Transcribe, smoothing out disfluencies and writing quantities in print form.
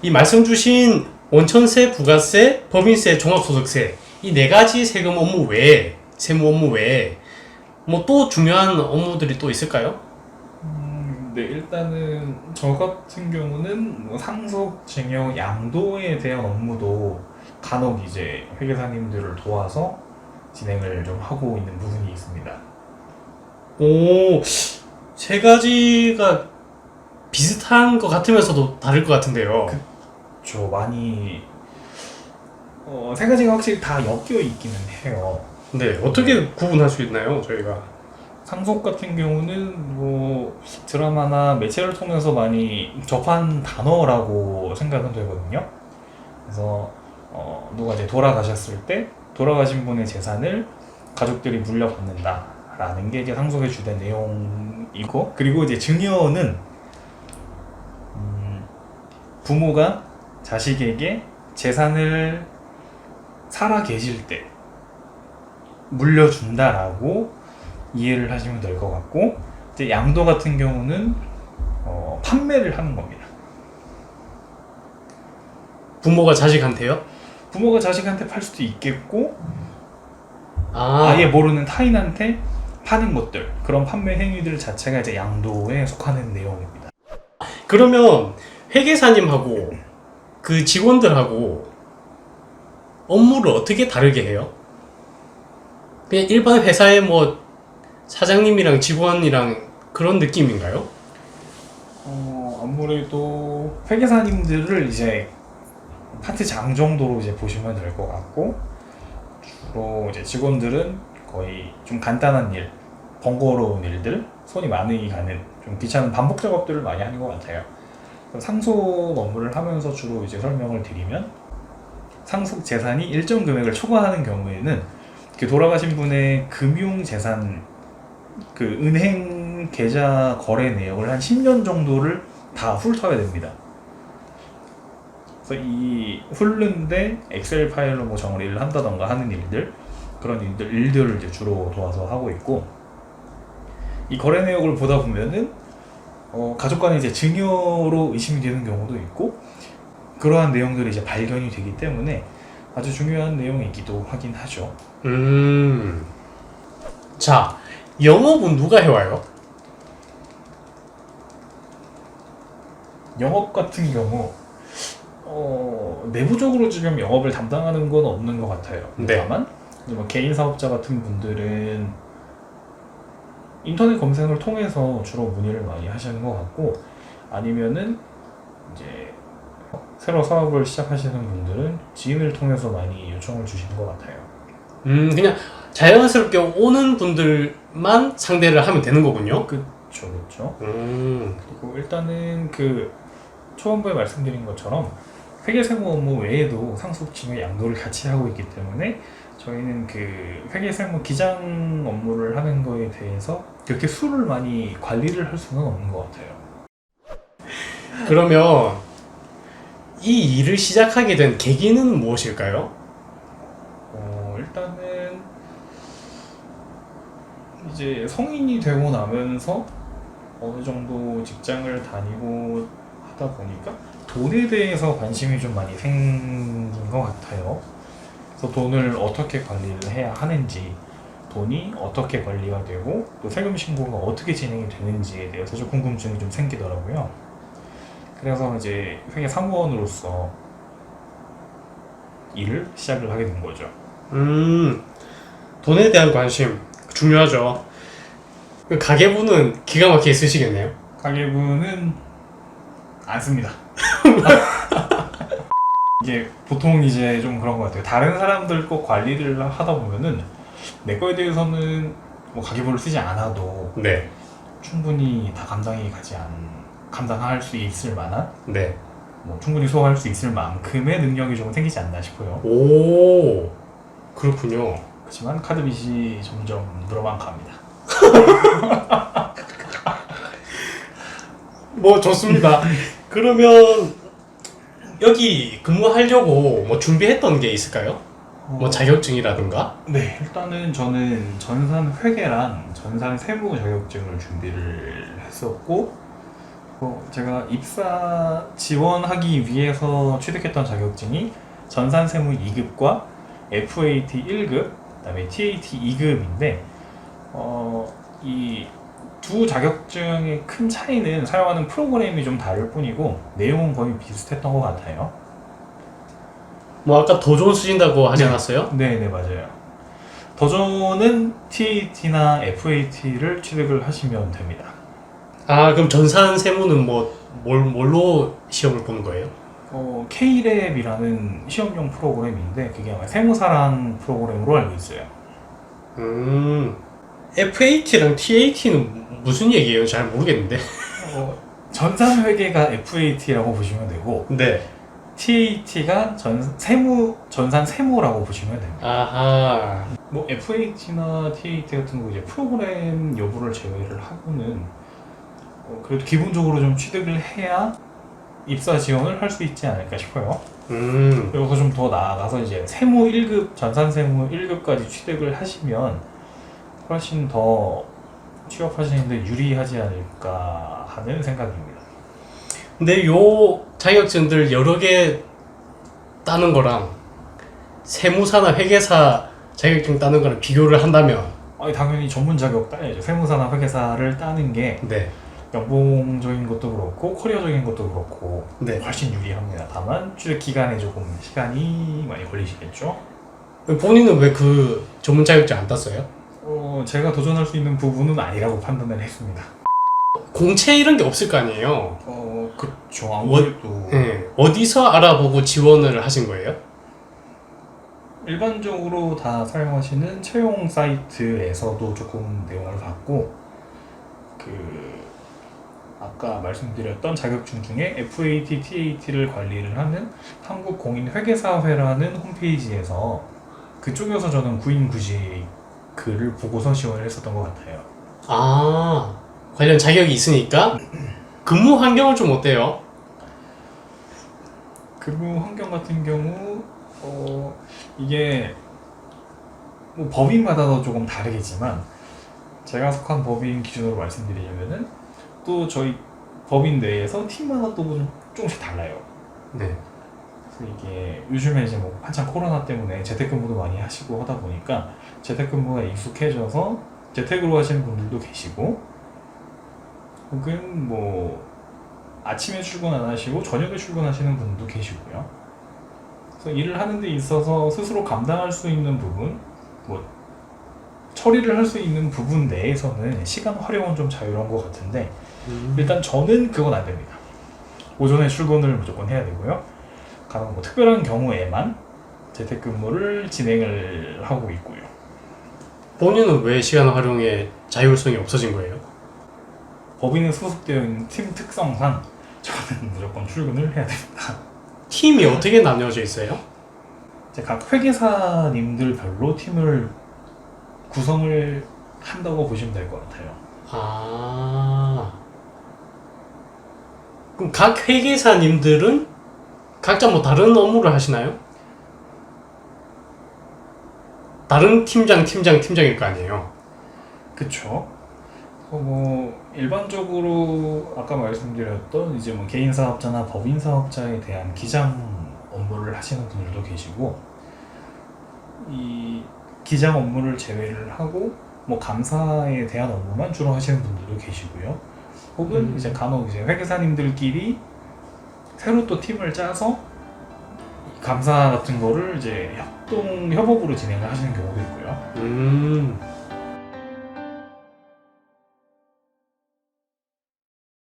이 말씀 주신 원천세, 부가세, 법인세, 종합소득세 이 네 가지 세금 업무 외에 세무 업무 외에 뭐 또 중요한 업무들이 또 있을까요? 네, 일단은 저 같은 경우는 뭐 상속, 증여, 양도에 대한 업무도 간혹 이제 회계사님들을 도와서 진행을 좀 하고 있는 부분이 있습니다. 오, 세 가지가 비슷한 것 같으면서도 다를 것 같은데요. 저 많이 세 가지가 확실히 다 엮여 있기는 해요. 네, 어떻게 구분할 수 있나요, 저희가? 상속 같은 경우는 뭐 드라마나 매체를 통해서 많이 접한 단어라고 생각은 되거든요. 그래서 누가 이제 돌아가셨을 때 돌아가신 분의 재산을 가족들이 물려받는다라는 게 이제 상속의 주된 내용이고, 그리고 이제 증여는 부모가 자식에게 재산을 살아 계실 때 물려준다라고 이해를 하시면 될 것 같고, 이제 양도 같은 경우는 판매를 하는 겁니다. 부모가 자식한테요? 부모가 자식한테 팔 수도 있겠고, 아, 아예 모르는 타인한테 파는 것들, 그런 판매 행위들 자체가 이제 양도에 속하는 내용입니다. 그러면 회계사님하고 그 직원들하고 업무를 어떻게 다르게 해요? 그냥 일반 회사의 뭐 사장님이랑 직원이랑 그런 느낌인가요? 아무래도 회계사님들을 이제 파트장 정도로 이제 보시면 될 것 같고, 주로 이제 직원들은 거의 좀 간단한 일, 번거로운 일들, 손이 많이 가는 좀 귀찮은 반복 작업들을 많이 하는 것 같아요. 상속 업무를 하면서 주로 이제 설명을 드리면, 상속 재산이 일정 금액을 초과하는 경우에는 그 돌아가신 분의 금융 재산, 그 은행 계좌 거래 내역을 한 10년 정도를 다 훑어야 됩니다. 그래서 이 훑는데 엑셀 파일로 뭐 정리를 한다던가 하는 일들, 그런 일들을 이제 주로 도와서 하고 있고, 이 거래 내역을 보다 보면은 가족 간에 이제 증여로 의심이 되는 경우도 있고, 그러한 내용들이 이제 발견이 되기 때문에 아주 중요한 내용이기도 하긴 하죠. 자, 영업은 누가 해와요? 영업 같은 경우 내부적으로 지금 영업을 담당하는 건 없는 것 같아요. 네. 다만 뭐 개인 사업자 같은 분들은 인터넷 검색을 통해서 주로 문의를 많이 하시는 것 같고, 아니면은 이제 새로 사업을 시작하시는 분들은 지인을 통해서 많이 요청을 주시는 것 같아요. 그냥 자연스럽게 오는 분들만 상대를 하면 되는 거군요. 그렇죠. 음, 그리고 일단은 그 초반부에 말씀드린 것처럼 회계세무 업무 외에도 상속, 증여, 양도를 같이 하고 있기 때문에 저희는 그 회계세무 기장 업무를 하는 거에 대해서 그렇게 수를 많이 관리를 할 수는 없는 것 같아요. 그러면 이 일을 시작하게 된 계기는 무엇일까요? 일단은 이제 성인이 되고 나면서 어느 정도 직장을 다니고 하다 보니까 돈에 대해서 관심이 좀 많이 생긴 것 같아요. 그래서 돈을 어떻게 관리를 해야 하는지, 돈이 어떻게 관리가 되고 또 세금 신고가 어떻게 진행이 되는지에 대해서 좀 궁금증이 좀 생기더라고요. 그래서 이제 회계 사무원으로서 일을 시작을 하게 된 거죠. 돈에 대한 관심 중요하죠. 그 가계부는 기가 막히게 쓰시겠네요. 가계부는 안 씁니다. 이게 보통 이제 좀 그런 것 같아요. 다른 사람들 거 관리를 하다 보면은 내 거에 대해서는 뭐 가계부를 쓰지 않아도 네, 충분히 다 감당할 수 있을 만한, 네. 뭐 충분히 소화할 수 있을 만큼의 능력이 좀 생기지 않나 싶어요. 오, 그렇군요. 그렇지만 카드 빚이 점점 늘어만 갑니다. 뭐 좋습니다. 그러면 여기 근무하려고 뭐 준비했던 게 있을까요? 뭐 자격증이라든가? 네, 일단은 저는 전산 회계랑 전산 세무 자격증을 준비를 했었고, 제가 입사 지원하기 위해서 취득했던 자격증이 전산세무 2급과 FAT 1급, 그다음에 TAT 2급인데 이 두 자격증의 큰 차이는 사용하는 프로그램이 좀 다를 뿐이고 내용은 거의 비슷했던 것 같아요. 뭐 아까 도전 쓰신다고 하지 네. 않았어요? 네, 맞아요. 더존은 TAT나 FAT를 취득을 하시면 됩니다. 아, 그럼 전산 세무는 뭘로 시험을 보는 거예요? K랩이라는 시험용 프로그램인데 그게 아마 세무사랑 프로그램으로 알고 있어요. FAT랑 TAT는 무슨 얘기예요? 잘 모르겠는데. 전산회계가 FAT라고 보시면 되고 네. TAT가 전산 세무라고 보시면 됩니다. 아하. 뭐 FAT나 TAT 같은 거 이제 프로그램 여부를 제외를 하고는 그래도 기본적으로 좀 취득을 해야 입사 지원을 할 수 있지 않을까 싶어요. 그리고 좀 더 나아가서 이제 세무 1급, 전산 세무 1급까지 취득을 하시면 훨씬 더 취업하시는데 유리하지 않을까 하는 생각입니다. 근데 요 자격증들 여러 개 따는 거랑 세무사나 회계사 자격증 따는 거랑 비교를 한다면 당연히 전문 자격 따야죠. 세무사나 회계사를 따는 게 네. 연봉적인 것도 그렇고 커리어적인 것도 그렇고 네. 훨씬 유리합니다. 다만 취득 기간에 조금 시간이 많이 걸리시겠죠. 본인은 왜 그 전문 자격증 안 땄어요? 제가 도전할 수 있는 부분은 아니라고 판단을 했습니다. 공채 이런 게 없을 거 아니에요? 그렇죠. 아무래도 네. 어디서 알아보고 지원을 하신 거예요? 일반적으로 다 사용하시는 채용 사이트에서도 조금 내용을 봤고 아까 말씀드렸던 자격증 중에 FAT, TAT를 관리를 하는 한국공인회계사회라는 홈페이지에서 그쪽에서 저는 구인구직 글을 보고서 지원을 했었던 것 같아요. 아, 관련 자격이 있으니까 근무 환경은 좀 어때요? 근무 환경 같은 경우 이게 뭐 법인마다도 조금 다르겠지만 제가 속한 법인 기준으로 말씀드리자면은 또 저희 법인 내에서 팀마다 또 좀 조금씩 달라요. 네. 그래서 이게 요즘에 이제 뭐 한창 코로나 때문에 재택근무도 많이 하시고 하다 보니까 재택근무가 익숙해져서 재택으로 하시는 분들도 계시고 혹은 뭐 아침에 출근 안 하시고 저녁에 출근하시는 분도 계시고요. 그래서 일을 하는 데 있어서 스스로 감당할 수 있는 부분, 뭐 처리를 할 수 있는 부분 내에서는 시간 활용은 좀 자유로운 것 같은데 일단 저는 그건 안 됩니다. 오전에 출근을 무조건 해야 되고요. 가령 뭐 특별한 경우에만 재택근무를 진행을 하고 있고요. 본인은 왜 시간 활용에 자율성이 없어진 거예요? 법인에 소속되어 있는 팀 특성상 저는 무조건 출근을 해야 됩니다. 팀이 어떻게 나뉘어져 있어요? 이제 각 회계사님들별로 팀을 구성을 한다고 보시면 될 것 같아요. 아, 그럼 각 회계사님들은 각자 뭐 다른 업무를 하시나요? 다른 팀장일 거 아니에요? 그쵸? 뭐 일반적으로 아까 말씀드렸던 이제 뭐 개인 사업자나 법인 사업자에 대한 기장 업무를 하시는 분들도 계시고 이 기장 업무를 제외를 하고 뭐 감사에 대한 업무만 주로 하시는 분들도 계시고요. 혹은 이제 간혹 이제 회계사님들끼리 새로 또 팀을 짜서 감사 같은 거를 이제 협업으로 진행을 하시는 경우도 있고요.